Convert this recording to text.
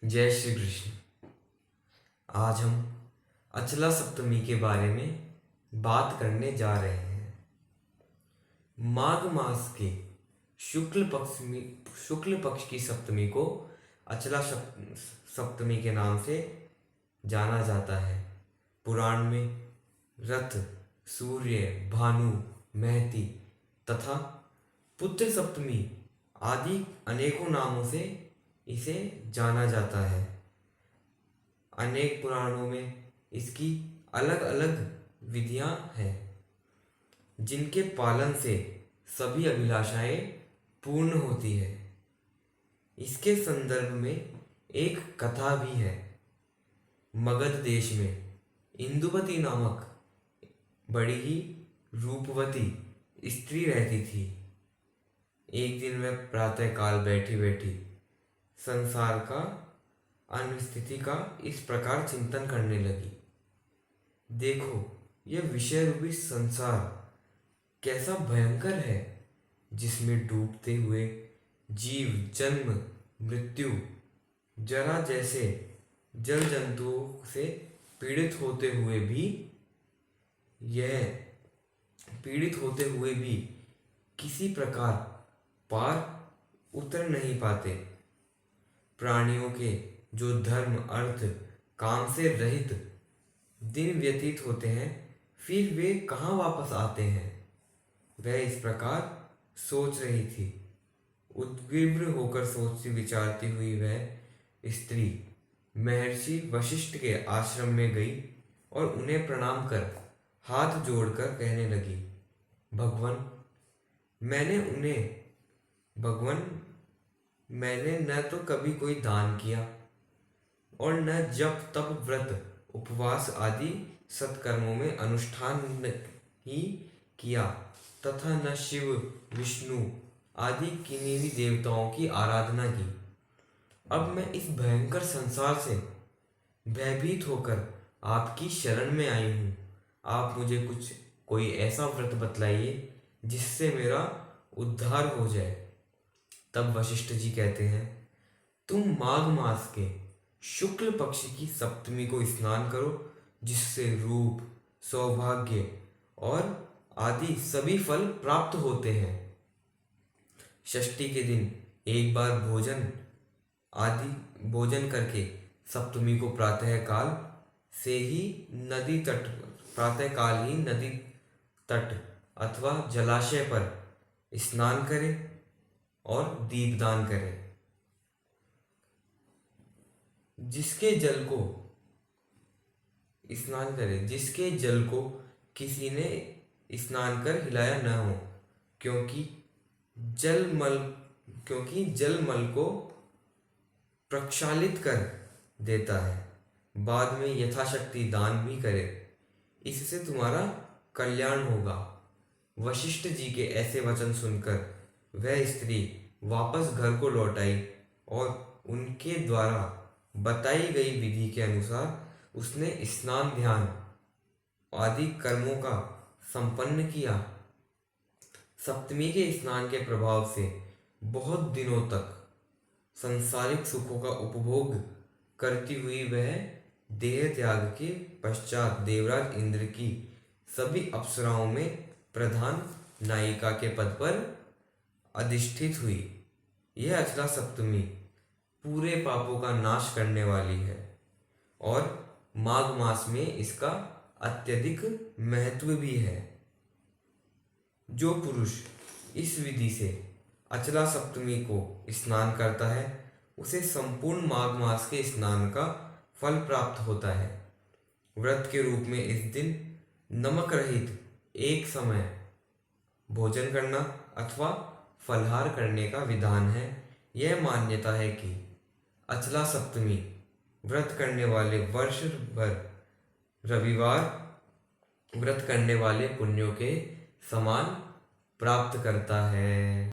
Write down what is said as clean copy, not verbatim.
जय श्री कृष्ण। आज हम अचला सप्तमी के बारे में बात करने जा रहे हैं। माघ मास के शुक्ल पक्ष की सप्तमी को अचला सप्तमी के नाम से जाना जाता है। पुराण में रथ, सूर्य, भानु, महती तथा पुत्र सप्तमी आदि अनेकों नामों से इसे जाना जाता है। अनेक पुराणों में इसकी अलग अलग विधियां हैं, जिनके पालन से सभी अभिलाषाएं पूर्ण होती है। इसके संदर्भ में एक कथा भी है। मगध देश में इंदुमती नामक बड़ी ही रूपवती स्त्री रहती थी। एक दिन वह प्रातःकाल बैठी बैठी संसार का अनिस्थिति का इस प्रकार चिंतन करने लगी। देखो, यह विषय रूपी संसार कैसा भयंकर है, जिसमें डूबते हुए जीव जन्म मृत्यु जरा जैसे जल जंतुओं से पीड़ित होते हुए भी किसी प्रकार पार उतर नहीं पाते। प्राणियों के जो धर्म अर्थ काम से रहित दिन व्यतीत होते हैं, फिर वे कहाँ वापस आते हैं। वह इस प्रकार सोच रही थी। उद्विग्न होकर सोचती विचारती हुई वह स्त्री महर्षि वशिष्ठ के आश्रम में गई और उन्हें प्रणाम कर हाथ जोड़कर कहने लगी, भगवान, मैंने न तो कभी कोई दान किया और न जप तप व्रत उपवास आदि सत्कर्मों में अनुष्ठान ही किया तथा न शिव विष्णु आदि किन्हीं भी देवताओं की आराधना की। अब मैं इस भयंकर संसार से भयभीत होकर आपकी शरण में आई हूँ। आप मुझे कोई ऐसा व्रत बतलाइए जिससे मेरा उद्धार हो जाए। तब वशिष्ठ जी कहते हैं, तुम माघ मास के शुक्ल पक्ष की सप्तमी को स्नान करो, जिससे रूप, सौभाग्य और आदि सभी फल प्राप्त होते हैं। षष्ठी के दिन एक बार भोजन करके सप्तमी को प्रातःकाल ही नदी तट अथवा जलाशय पर स्नान करें और दीपदान करें। जिसके जल को किसी ने स्नान कर हिलाया न हो, क्योंकि जल मल को प्रक्षालित कर देता है। बाद में यथाशक्ति दान भी करे, इससे तुम्हारा कल्याण होगा। वशिष्ठ जी के ऐसे वचन सुनकर वह स्त्री वापस घर को लौट आई और उनके द्वारा बताई गई विधि के अनुसार उसने स्नान ध्यान आदि कर्मों का संपन्न किया। सप्तमी के स्नान के प्रभाव से बहुत दिनों तक सांसारिक सुखों का उपभोग करती हुई वह देह त्याग के पश्चात देवराज इंद्र की सभी अप्सराओं में प्रधान नायिका के पद पर अधिष्ठित हुई। यह अचला सप्तमी पूरे पापों का नाश करने वाली है और माघ मास में इसका अत्यधिक महत्व भी है। जो पुरुष इस विधि से अचला सप्तमी को स्नान करता है, उसे संपूर्ण माघ मास के स्नान का फल प्राप्त होता है। व्रत के रूप में इस दिन नमक रहित एक समय भोजन करना अथवा फलाहार करने का विधान है। यह मान्यता है कि अचला सप्तमी व्रत करने वाले वर्ष भर रविवार व्रत करने वाले पुण्यों के समान प्राप्त करता है।